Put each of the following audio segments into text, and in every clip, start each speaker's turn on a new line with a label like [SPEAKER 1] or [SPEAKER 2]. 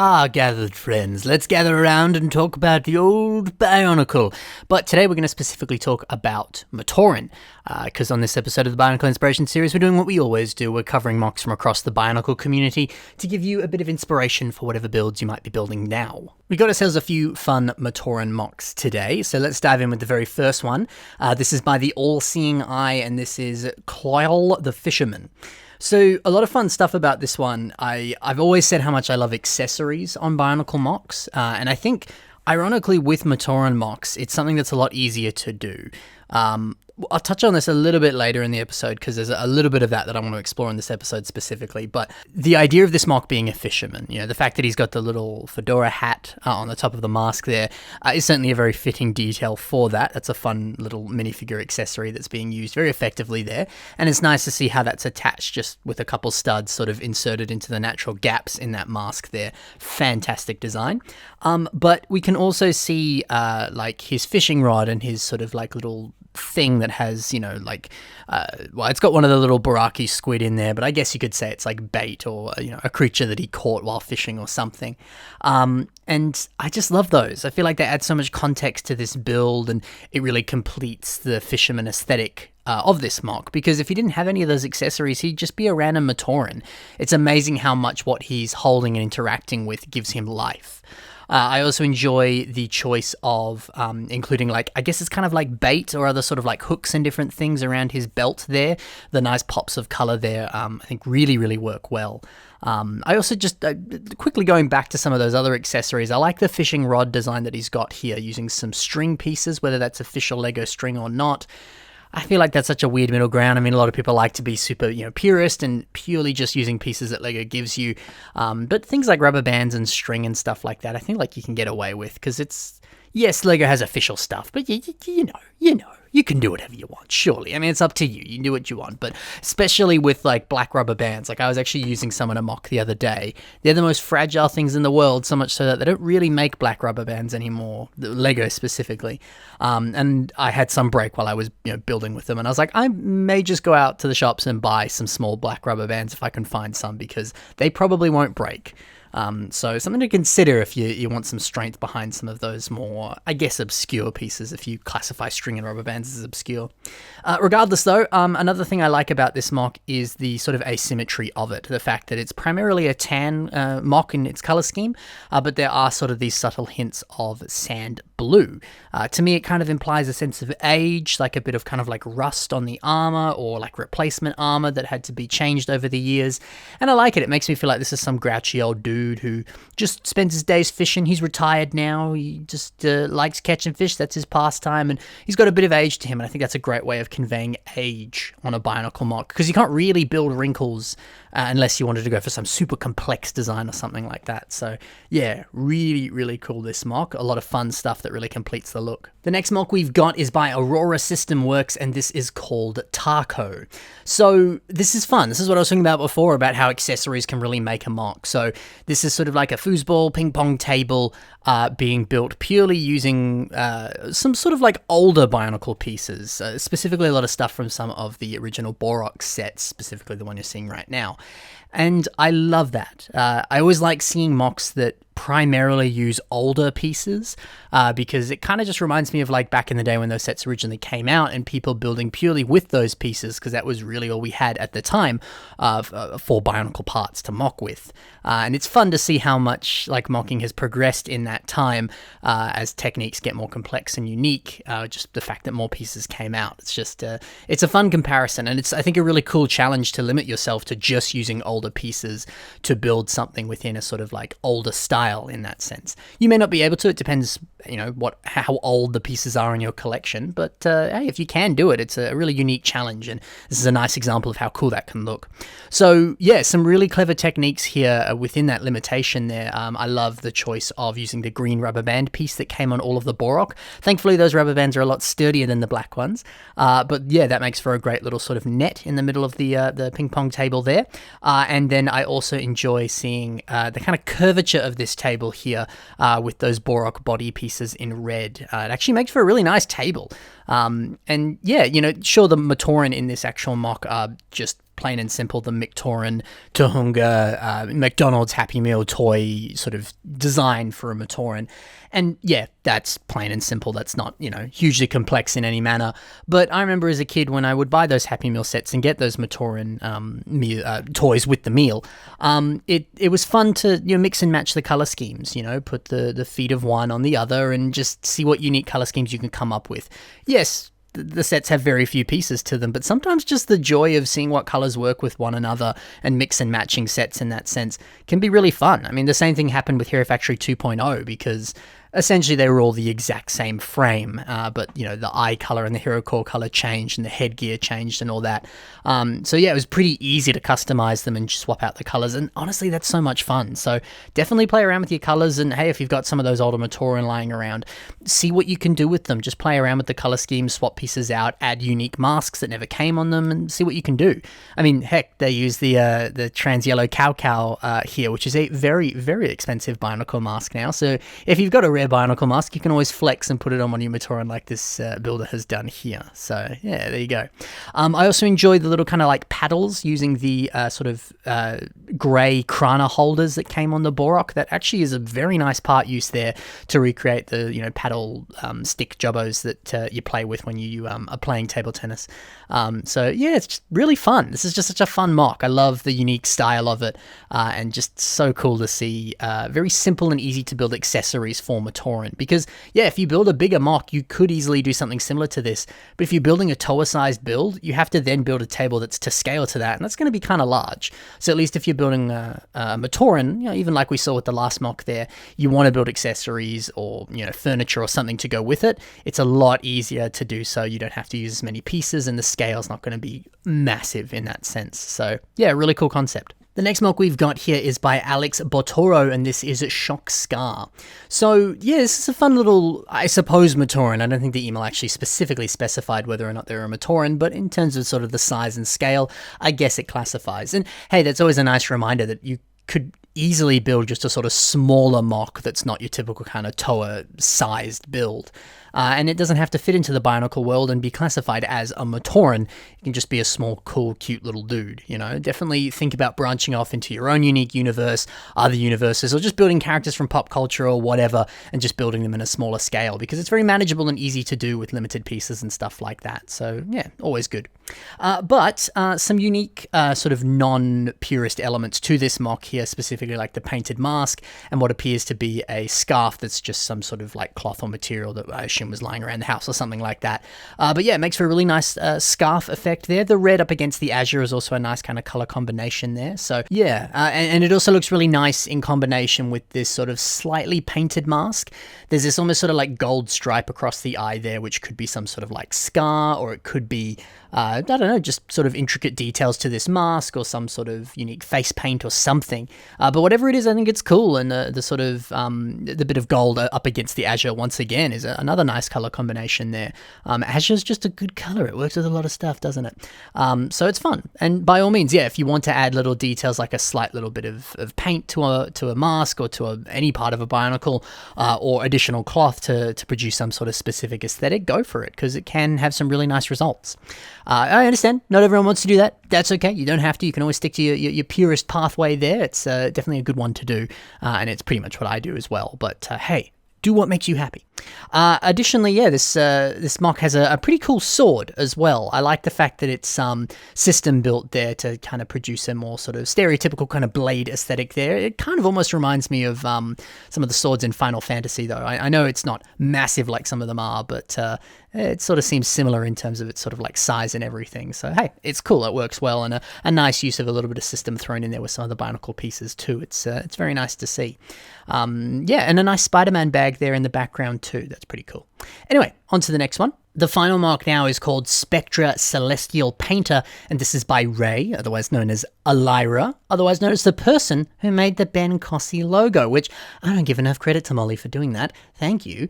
[SPEAKER 1] Ah, gathered friends, let's gather around and talk about the old Bionicle. But today we're going to specifically talk about Matoran, because on this episode of the Bionicle Inspiration Series, we're doing what we always do. We're covering mocks from across the Bionicle community to give you a bit of inspiration for whatever builds you might be building now. We got ourselves a few fun Matoran mocks today, so let's dive in with the very first one. This is by the All-Seeing Eye, and this is Coyle the Fisherman. So a lot of fun stuff about this one. I've always said how much I love accessories on Bionicle mocks, and I think, ironically, with Matoran mocks, it's something that's a lot easier to do. I'll touch on this a little bit later in the episode because there's a little bit of that I want to explore in this episode specifically. But the idea of this mock being a fisherman, the fact that he's got the little fedora hat on the top of the mask there is certainly a very fitting detail for that. That's a fun little minifigure accessory that's being used very effectively there. And it's nice to see how that's attached just with a couple studs sort of inserted into the natural gaps in that mask there. Fantastic design. But we can also see like his fishing rod and his sort of like little thing that has, it's got one of the little Boraki squid in there, but I guess you could say it's like bait or, a creature that he caught while fishing or something. And I just love those. I feel like they add so much context to this build, and it really completes the fisherman aesthetic of this mock, because if he didn't have any of those accessories, he'd just be a random Matoran. It's amazing how much what he's holding and interacting with gives him life. I also enjoy the choice of including, I guess it's kind of like bait or other sort of like hooks and different things around his belt there. The nice pops of color there, I think really, really work well. I also just, quickly going back to some of those other accessories, I like the fishing rod design that he's got here, using some string pieces, whether that's official Lego string or not. I feel like that's such a weird middle ground. I mean, a lot of people like to be super, purist and purely just using pieces that Lego gives you. But things like rubber bands and string and stuff like that, I think you can get away with, because yes, Lego has official stuff, but you can do whatever you want, surely. I mean, it's up to you. You can do what you want, but especially with black rubber bands. I was actually using some in a mock the other day. They're the most fragile things in the world, so much so that they don't really make black rubber bands anymore, Lego specifically. And I had some break while I was building with them, and I was like, I may just go out to the shops and buy some small black rubber bands if I can find some, because they probably won't break. So something to consider if you want some strength behind some of those more, I guess, obscure pieces, if you classify string and rubber bands as obscure. Regardless though, another thing I like about this mock is the sort of asymmetry of it. The fact that it's primarily a tan mock in its color scheme, but there are sort of these subtle hints of sand blue. To me, it kind of implies a sense of age, like a bit of kind of like rust on the armor, or like replacement armor that had to be changed over the years. And I like it. It makes me feel like this is some grouchy old dude who just spends his days fishing. He's retired now. He just likes catching fish. That's his pastime, and he's got a bit of age to him, and I think that's a great way of conveying age on a Bionicle mock, because you can't really build wrinkles unless you wanted to go for some super complex design or something like that. So yeah, really, really cool, this mock. A lot of fun stuff that really completes the look. The next mock we've got is by Aurora System Works, and this is called Taco. So this is fun. This is what I was talking about before, about how accessories can really make a mock. So this is sort of like a foosball ping pong table being built purely using some sort of like older Bionicle pieces, specifically a lot of stuff from some of the original Borok sets, specifically the one you're seeing right now. And I love that. I always like seeing mocks that primarily use older pieces, because it kind of just reminds me of back in the day when those sets originally came out and people building purely with those pieces, because that was really all we had at the time for Bionicle parts to mock with. And it's fun to see how much mocking has progressed in that time as techniques get more complex and unique. Just the fact that more pieces came out, it's just it's a fun comparison, and it's, I think, a really cool challenge to limit yourself to just using older pieces to build something within a sort of older style in that sense. You may not be able to. It depends, how old the pieces are in your collection. But hey, if you can do it, it's a really unique challenge, and this is a nice example of how cool that can look. So yeah, some really clever techniques here within that limitation there. I love the choice of using the green rubber band piece that came on all of the Borok. Thankfully, those rubber bands are a lot sturdier than the black ones. But yeah, that makes for a great little sort of net in the middle of the ping pong table there. And then I also enjoy seeing the kind of curvature of this table here with those Borok body pieces in red. It actually makes for a really nice table. And yeah, sure, the Matoran in this actual mock are just plain and simple the Matoran Tuhunga McDonald's Happy Meal toy sort of design for a Matoran. And yeah, that's plain and simple. That's not, hugely complex in any manner. But I remember as a kid when I would buy those Happy Meal sets and get those Matoran toys with the meal, it was fun to mix and match the color schemes, put the feet of one on the other and just see what unique color schemes you can come up with. Yes, the sets have very few pieces to them, but sometimes just the joy of seeing what colors work with one another and mix and matching sets in that sense can be really fun. I mean, the same thing happened with Hero Factory 2.0 because essentially they were all the exact same frame, but the eye color and the hero core color changed and the headgear changed and all that. So yeah, it was pretty easy to customize them and swap out the colors, and honestly that's so much fun. So definitely play around with your colors, and hey, if you've got some of those older Matoran lying around, see what you can do with them. Just play around with the color schemes, swap pieces out, add unique masks that never came on them, and see what you can do. I mean, heck, they use the trans yellow cow here, which is a very, very expensive Bionicle mask now. So if you've got a Bionicle mask, you can always flex and put it on one of your Matoran like this builder has done here. So yeah, there you go. I also enjoyed the little kind of like paddles using the sort of grey Krana holders that came on the Borok. That actually is a very nice part use there to recreate the paddle stick jobbos that you play with when you are playing table tennis. So yeah, it's just really fun. This is just such a fun mock. I love the unique style of it, and just so cool to see very simple and easy to build accessories for Matoran. Because yeah, if you build a bigger mock, you could easily do something similar to this, but if you're building a Toa sized build, you have to then build a table that's to scale to that, and that's going to be kind of large. So at least if you're building a Matoran, even like we saw with the last mock there, you want to build accessories or furniture or something to go with it. It's a lot easier to do so. You don't have to use as many pieces, and the scale's not going to be massive in that sense. So yeah, really cool concept. The next mock we've got here is by Alex Botoro, and this is Shock Scar. So yeah, this is a fun little, I suppose, Matoran. I don't think the email actually specifically specified whether or not they're a Matoran, but in terms of sort of the size and scale, I guess it classifies. And hey, that's always a nice reminder that you could easily build just a sort of smaller mock that's not your typical kind of Toa-sized build. And it doesn't have to fit into the Bionicle world and be classified as a Matoran. It can just be a small, cool, cute little dude, Definitely think about branching off into your own unique universe, other universes, or just building characters from pop culture or whatever, and just building them in a smaller scale, because it's very manageable and easy to do with limited pieces and stuff like that. So yeah, always good. But some unique sort of non-purist elements to this mock here, specifically like the painted mask and what appears to be a scarf that's just some sort of like cloth or material that I assume was lying around the house or something like that. But yeah, it makes for a really nice scarf effect there. The red up against the azure is also a nice kind of color combination there. So yeah, and it also looks really nice in combination with this sort of slightly painted mask. There's this almost sort of like gold stripe across the eye there, which could be some sort of like scar, or it could be I don't know, just sort of intricate details to this mask or some sort of unique face paint or something. But whatever it is, I think it's cool. And the sort of the bit of gold up against the azure once again is another nice color combination there. Azure's just a good color. It works with a lot of stuff, doesn't it? So it's fun. And by all means, yeah, if you want to add little details like a slight little bit of paint to a mask or to any part of a Bionicle, or additional cloth to produce some sort of specific aesthetic, go for it, because it can have some really nice results. I understand not everyone wants to do that. That's okay. You don't have to. You can always stick to your purest pathway there. It's definitely a good one to do, and it's pretty much what I do as well. But hey, do what makes you happy. Additionally, yeah, this mock has a pretty cool sword as well. I like the fact that it's system built there to kind of produce a more sort of stereotypical kind of blade aesthetic there. It kind of almost reminds me of some of the swords in Final Fantasy, though. I know it's not massive like some of them are, but it sort of seems similar in terms of its sort of like size and everything. So hey, it's cool. It works well, and a nice use of a little bit of system thrown in there with some of the Bionicle pieces too. It's very nice to see. Yeah, and a nice Spider-Man bag there in the background too. That's pretty cool. Anyway, on to the next one. The final mark now is called Spectra Celestial Painter, and this is by Ray, otherwise known as Elira, otherwise known as the person who made the Ben Cossy logo, which I don't give enough credit to Molly for doing that. Thank you.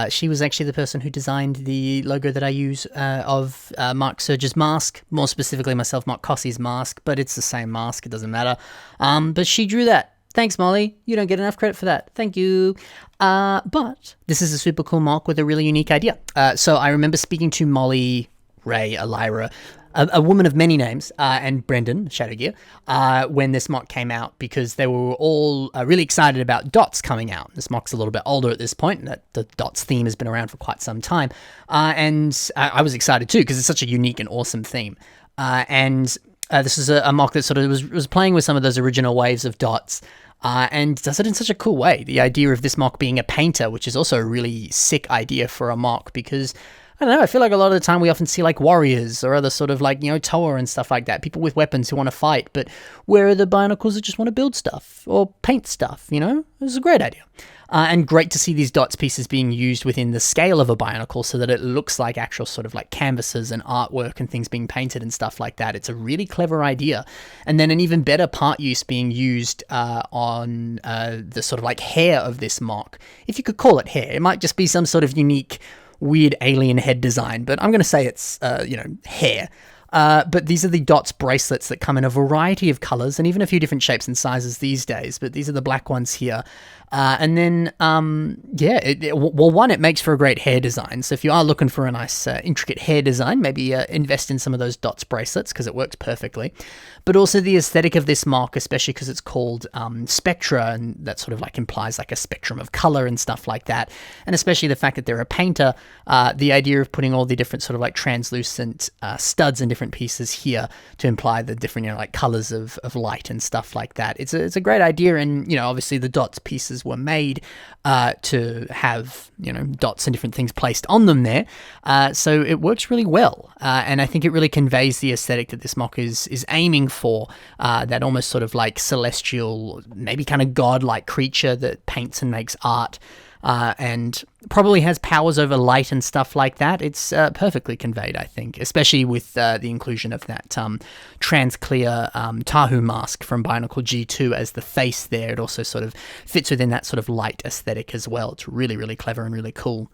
[SPEAKER 1] She was actually the person who designed the logo that I use of Mark Surge's mask, more specifically myself, Mark Cossy's mask, but it's the same mask, it doesn't matter. But she drew that. Thanks, Molly. You don't get enough credit for that. Thank you. But this is a super cool mock with a really unique idea. So I remember speaking to Molly, Ray, Elira, a woman of many names, and Brendan, Shadowgear, when this mock came out, because they were all really excited about dots coming out. This mock's a little bit older at this point, and the dots theme has been around for quite some time. And I was excited too, because it's such a unique and awesome theme. This is a mock that sort of was playing with some of those original waves of dots, and does it in such a cool way. The idea of this mock being a painter, which is also a really sick idea for a mock, because I don't know, I feel like a lot of the time we often see like warriors or other sort of like, Toa and stuff like that, people with weapons who want to fight, but where are the Bionicles that just want to build stuff or paint stuff, It's a great idea. And great to see these dots pieces being used within the scale of a Bionicle so that it looks like actual sort of like canvases and artwork and things being painted and stuff like that. It's a really clever idea. And then an even better part use being used on the sort of like hair of this mock. If you could call it hair, it might just be some sort of unique weird alien head design, but I'm going to say it's, hair. But these are the dots bracelets that come in a variety of colors and even a few different shapes and sizes these days, but these are the black ones here. And then, it makes for a great hair design. So if you are looking for a nice, intricate hair design, maybe invest in some of those dots bracelets because it works perfectly. But also the aesthetic of this mock, especially because it's called Spectra, and that sort of like implies like a spectrum of color and stuff like that. And especially the fact that they're a painter, the idea of putting all the different sort of like translucent studs and different pieces here to imply the different, like colors of light and stuff like that. It's a great idea, and obviously the dots pieces were made to have dots and different things placed on them there, so it works really well, and I think it really conveys the aesthetic that this mock is aiming for, that almost sort of like celestial, maybe kind of godlike creature that paints and makes art, and probably has powers over light and stuff like that. It's perfectly conveyed, I think, especially with the inclusion of that trans-clear Tahu mask from Bionicle G2 as the face there. It also sort of fits within that sort of light aesthetic as well. It's really, really clever and really cool.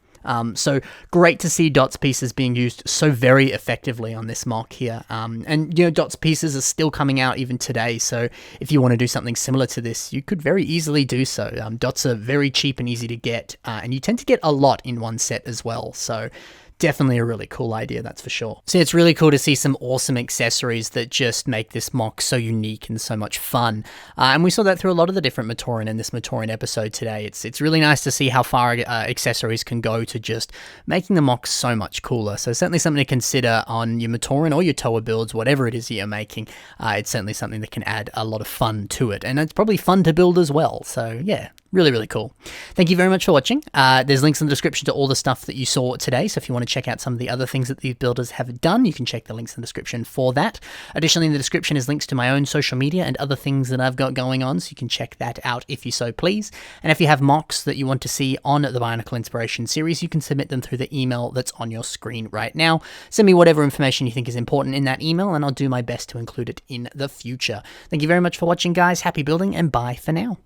[SPEAKER 1] So great to see dots pieces being used so very effectively on this mock here. And dots pieces are still coming out even today. So if you want to do something similar to this, you could very easily do so. Dots are very cheap and easy to get, and you tend to get a lot in one set as well. So definitely a really cool idea, that's for sure. So it's really cool to see some awesome accessories that just make this mock so unique and so much fun. And we saw that through a lot of the different Matoran in this Matoran episode today. It's really nice to see how far accessories can go to just making the mock so much cooler. So certainly something to consider on your Matoran or your Toa builds, whatever it is that you're making. It's certainly something that can add a lot of fun to it. And it's probably fun to build as well. So yeah. Really, really cool. Thank you very much for watching. There's links in the description to all the stuff that you saw today, so if you want to check out some of the other things that these builders have done, you can check the links in the description for that. Additionally, in the description is links to my own social media and other things that I've got going on, so you can check that out if you so please. And if you have mocks that you want to see on the Bionicle Inspiration series, you can submit them through the email that's on your screen right now. Send me whatever information you think is important in that email, and I'll do my best to include it in the future. Thank you very much for watching, guys. Happy building, and bye for now.